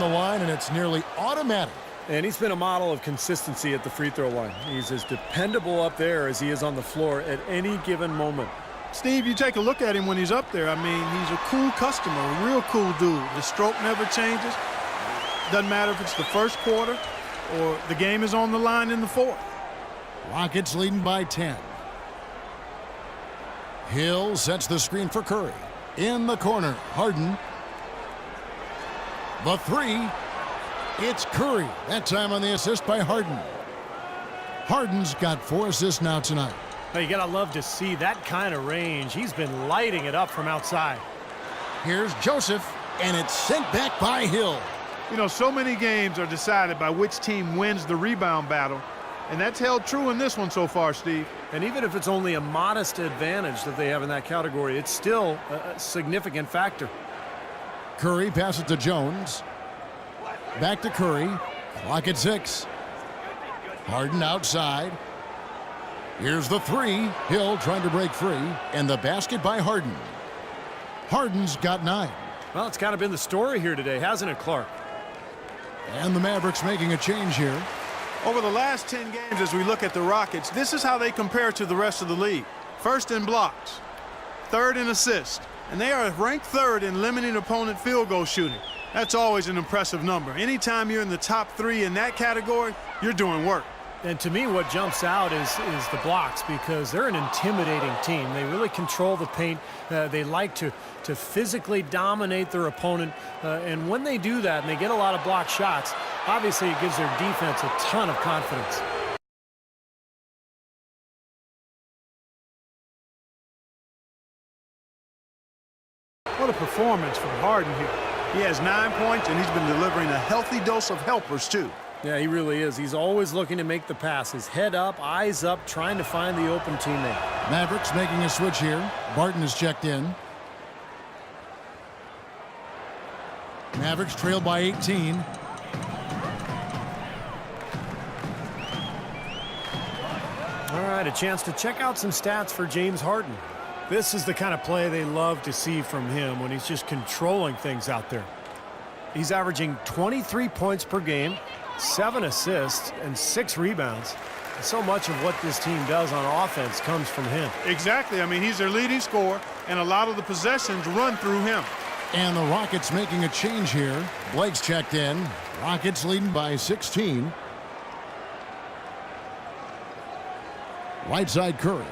the line, and it's nearly automatic. And he's been a model of consistency at the free throw line. He's as dependable up there as he is on the floor at any given moment. Steve, you take a look at him when he's up there. I mean, he's a cool customer, a real cool dude. His stroke never changes. Doesn't matter if it's the first quarter or the game is on the line in the fourth. Rockets leading by 10. Hill sets the screen for Curry. In the corner, Harden. The three. It's Curry. That time on the assist by Harden. Harden's got 4 assists now tonight. Well, you gotta love to see that kind of range. He's been lighting it up from outside. Here's Joseph, and it's sent back by Hill. You know, so many games are decided by which team wins the rebound battle, and that's held true in this one so far, Steve. And even if it's only a modest advantage that they have in that category, it's still a significant factor. Curry passes to Jones. Back to Curry. Clock at 6. Harden outside. Here's the three. Hill trying to break free. And the basket by Harden. Harden's got 9. Well, it's kind of been the story here today, hasn't it, Clark? And the Mavericks making a change here. Over the last 10 games, as we look at the Rockets, this is how they compare to the rest of the league. First in blocks, third in assists, and they are ranked third in limiting opponent field goal shooting. That's always an impressive number. Anytime you're in the top 3 in that category, you're doing work. And to me, what jumps out is the blocks, because they're an intimidating team. They really control the paint. They like to physically dominate their opponent. And when they do that and they get a lot of block shots, obviously it gives their defense a ton of confidence. What a performance from Harden here. He has 9 points, and he's been delivering a healthy dose of helpers, too. Yeah, he really is. He's always looking to make the passes. Head up, eyes up, trying to find the open teammate. Mavericks making a switch here. Barton is checked in. Mavericks trail by 18. All right, a chance to check out some stats for James Harden. This is the kind of play they love to see from him when he's just controlling things out there. He's averaging 23 points per game, 7 assists, and 6 rebounds. So much of what this team does on offense comes from him. Exactly. I mean, he's their leading scorer, and a lot of the possessions run through him. And the Rockets making a change here. Blake's checked in. Rockets leading by 16. Right side Curry.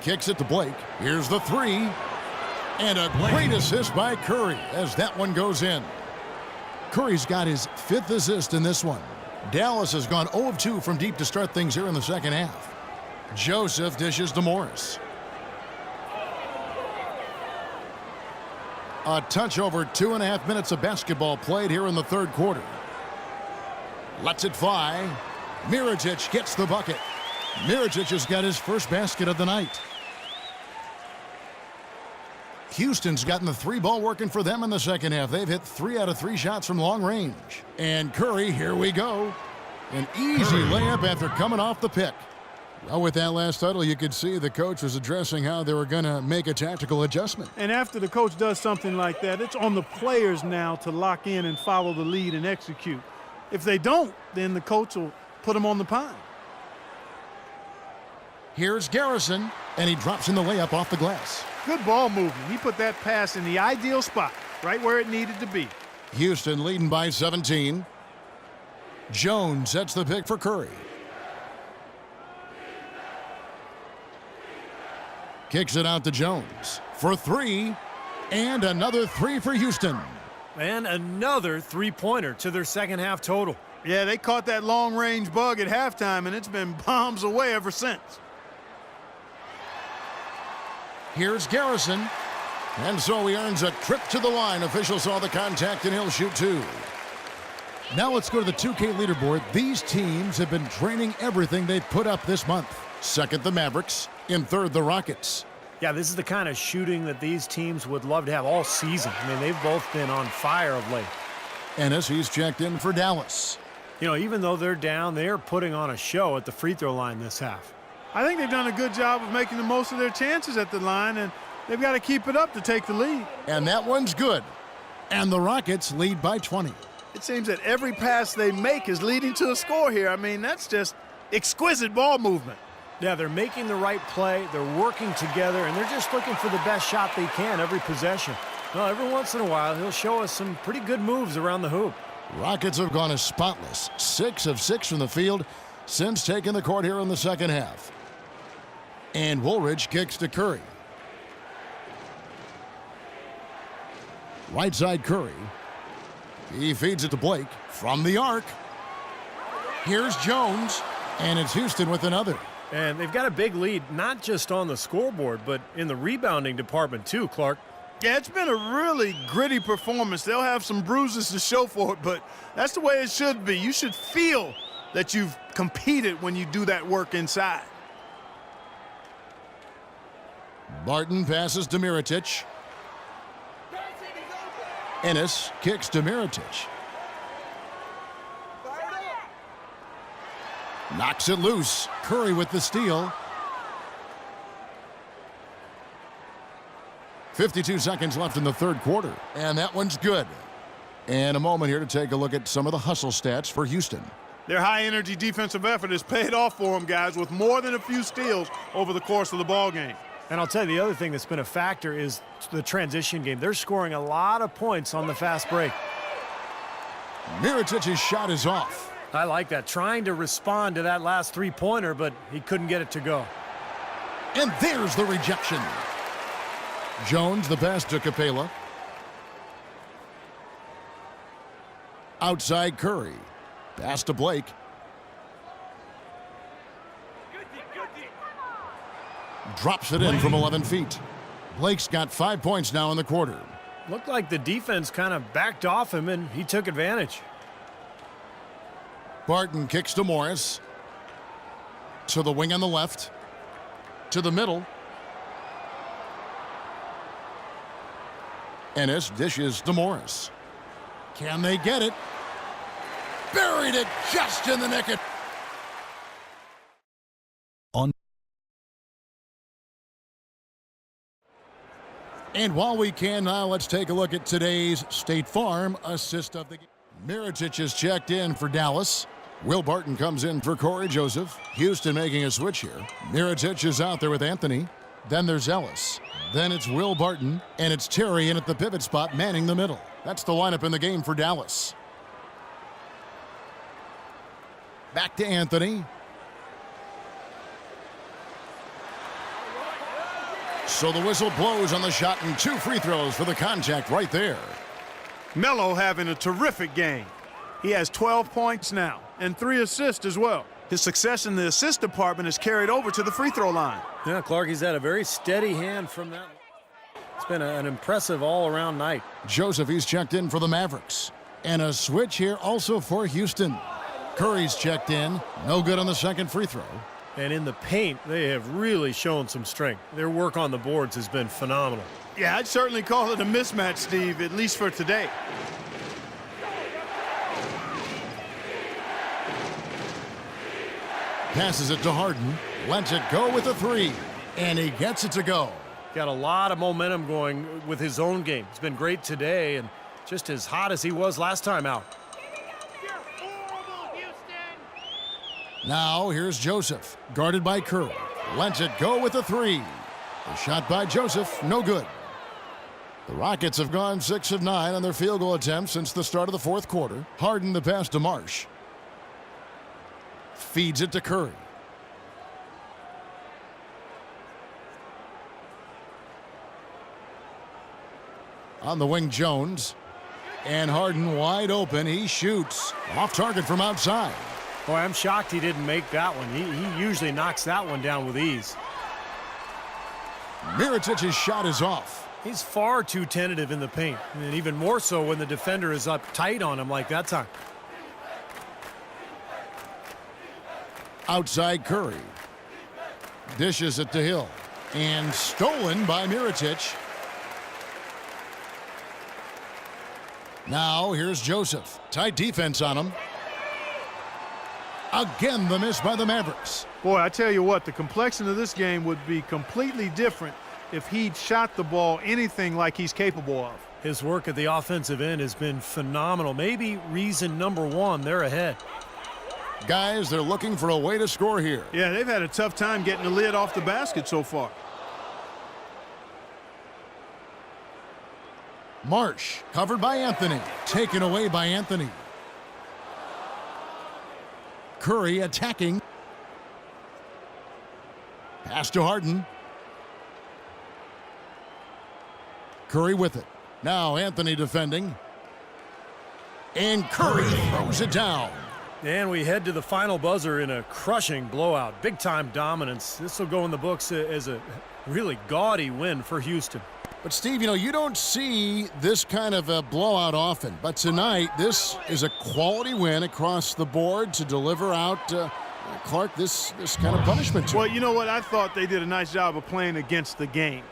Kicks it to Blake. Here's the three. And a great assist by Curry as that one goes in. Curry's got his 5th assist in this one. Dallas has gone 0 of 2 from deep to start things here in the second half. Joseph dishes to Morris. A touch over 2.5 minutes of basketball played here in the third quarter. Lets it fly. Mirotic gets the bucket. Mirotic has got his first basket of the night. Houston's gotten the 3-ball working for them in the second half. They've hit 3 out of 3 shots from long range. And Curry, here we go. An easy layup after coming off the pick. Well, with that last huddle, you could see the coach was addressing how they were going to make a tactical adjustment. And after the coach does something like that, it's on the players now to lock in and follow the lead and execute. If they don't, then the coach will put them on the pine. Here's Garrison, and he drops in the layup off the glass. Good ball movement. He put that pass in the ideal spot, right where it needed to be. Houston leading by 17. Jones sets the pick for Curry. Kicks it out to Jones for 3, and another 3 for Houston. And another 3-pointer to their second half total. Yeah, they caught that long-range bug at halftime, and it's been bombs away ever since. Here's Garrison. And so he earns a trip to the line. Officials saw the contact, and he'll shoot 2. Now let's go to the 2K leaderboard. These teams have been draining everything they've put up this month. Second, the Mavericks. In third, the Rockets. Yeah, this is the kind of shooting that these teams would love to have all season. I mean, they've both been on fire of late. Ennis, he's checked in for Dallas. You know, even though they're down, they're putting on a show at the free throw line this half. I think they've done a good job of making the most of their chances at the line, and they've got to keep it up to take the lead. And that one's good. And the Rockets lead by 20. It seems that every pass they make is leading to a score here. I mean, that's just exquisite ball movement. Yeah, they're making the right play, they're working together, and they're just looking for the best shot they can every possession. Well, every once in a while, he'll show us some pretty good moves around the hoop. Rockets have gone as spotless, 6 of 6 from the field since taking the court here in the second half. And Woolridge kicks to Curry. Right side Curry. He feeds it to Blake from the arc. Here's Jones, and it's Houston with another. And they've got a big lead, not just on the scoreboard, but in the rebounding department too, Clark. Yeah, it's been a really gritty performance. They'll have some bruises to show for it, but that's the way it should be. You should feel that you've competed when you do that work inside. Barton passes to Mirotic. Ennis kicks to Mirotic. Knocks it loose. Curry with the steal. 52 seconds left in the third quarter. And that one's good. And a moment here to take a look at some of the hustle stats for Houston. Their high-energy defensive effort has paid off for them, guys, with more than a few steals over the course of the ball game. And I'll tell you, the other thing that's been a factor is the transition game. They're scoring a lot of points on the fast break. Mirotic's shot is off. I like that. Trying to respond to that last three-pointer, but he couldn't get it to go. And there's the rejection. Jones, the pass to Capela. Outside Curry. Pass to Blake. Drops it in from 11 feet. Blake's got 5 points now in the quarter. Looked like the defense kind of backed off him, and he took advantage. Barton kicks to Morris. To the wing on the left. To the middle. Ennis dishes to Morris. Can they get it? Buried it just in the neck of... And while we can now, let's take a look at today's State Farm assist of the game. Mirotic is checked in for Dallas. Will Barton comes in for Corey Joseph. Houston making a switch here. Mirotic is out there with Anthony. Then there's Ellis. Then it's Will Barton. And it's Terry in at the pivot spot, manning the middle. That's the lineup in the game for Dallas. Back to Anthony. So the whistle blows on the shot, and 2 free throws for the contact right there. Melo having a terrific game. He has 12 points now and 3 assists as well. His success in the assist department is carried over to the free throw line. Yeah, Clark, he's had a very steady hand from that. It's been an impressive all-around night. Joseph, he's checked in for the Mavericks. And a switch here also for Houston. Curry's checked in. No good on the second free throw. And in the paint, they have really shown some strength. Their work on the boards has been phenomenal. Yeah, I'd certainly call it a mismatch, Steve, at least for today. Passes it to Harden. Lets it go with a 3. And he gets it to go. Got a lot of momentum going with his own game. He's been great today and just as hot as he was last time out. Now here's Joseph, guarded by Curry. Lets it go with a 3. The shot by Joseph, no good. The Rockets have gone 6 of 9 on their field goal attempts since the start of the fourth quarter. Harden the pass to Marsh. Feeds it to Curry. On the wing, Jones. And Harden wide open. He shoots. Off target from outside. Boy, I'm shocked he didn't make that one. He usually knocks that one down with ease. Mirotic's shot is off. He's far too tentative in the paint, and even more so when the defender is up tight on him like that time. Outside Curry. Dishes it to Hill. And stolen by Mirotic. Now here's Joseph. Tight defense on him. Again, the miss by the Mavericks. Boy, I tell you what, the complexion of this game would be completely different if he'd shot the ball anything like he's capable of. His work at the offensive end has been phenomenal. Maybe reason number one they're ahead. Guys, they're looking for a way to score here. Yeah, they've had a tough time getting the lid off the basket so far. Marsh, covered by Anthony. Taken away by Anthony. Curry attacking. Pass to Harden. Curry with it. Now Anthony defending. And Curry throws it down. And we head to the final buzzer in a crushing blowout. Big-time dominance. This will go in the books as a really gaudy win for Houston. But, Steve, you don't see this kind of a blowout often. But tonight, this is a quality win across the board to deliver out, Clark, this kind of punishment to Well, him. you know what? I thought they did a nice job of playing against the game.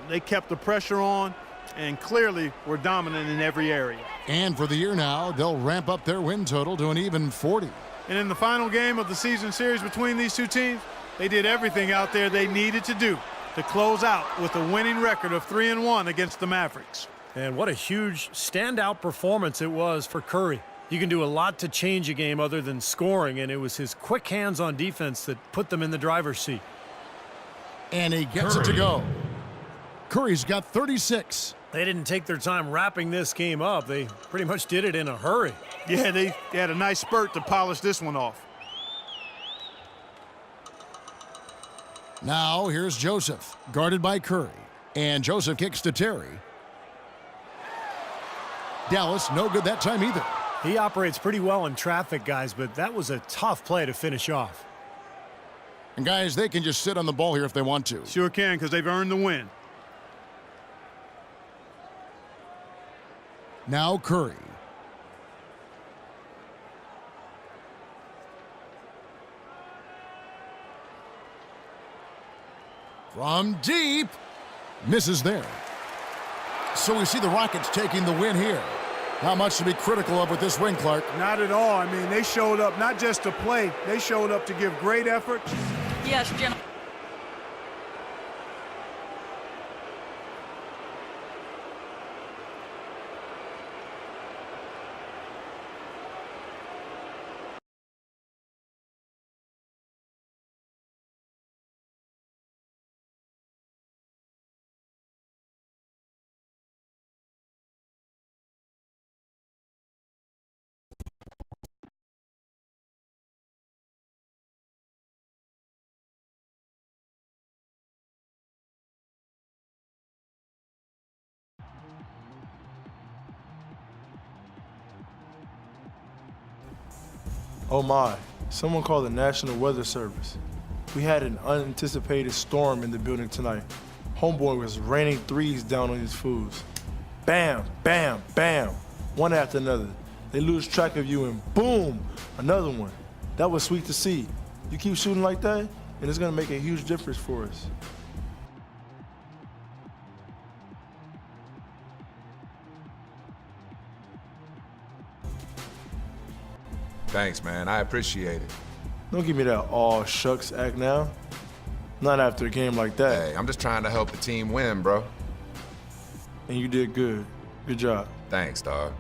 They kept the pressure on and clearly were dominant in every area. And for the year now, they'll ramp up their win total to an even 40. And in the final game of the season series between these two teams, they did everything out there they needed to do to close out with a winning record of 3-1 against the Mavericks. And what a huge standout performance it was for Curry. You can do a lot to change a game other than scoring, and it was his quick hands on defense that put them in the driver's seat. And he gets it to go. Curry's got 36. They didn't take their time wrapping this game up. They pretty much did it in a hurry. Yeah, they had a nice spurt to polish this one off. Now here's Joseph, guarded by Curry. And Joseph kicks to Terry. Dallas, no good that time either. He operates pretty well in traffic, guys, but that was a tough play to finish off. And, guys, they can just sit on the ball here if they want to. Sure can, because they've earned the win. Now Curry. From deep. Misses there. So we see the Rockets taking the win here. Not much to be critical of with this win, Clark. Not at all. I mean, they showed up not just to play. They showed up to give great effort. Yes, gentlemen. Oh my, someone called the National Weather Service. We had an unanticipated storm in the building tonight. Homeboy was raining threes down on these fools. Bam, bam, bam, one after another. They lose track of you and boom, another one. That was sweet to see. You keep shooting like that, and it's gonna make a huge difference for us. Thanks, man. I appreciate it. Don't give me that all shucks act now. Not after a game like that. Hey, I'm just trying to help the team win, bro. And you did good. Good job. Thanks, dog.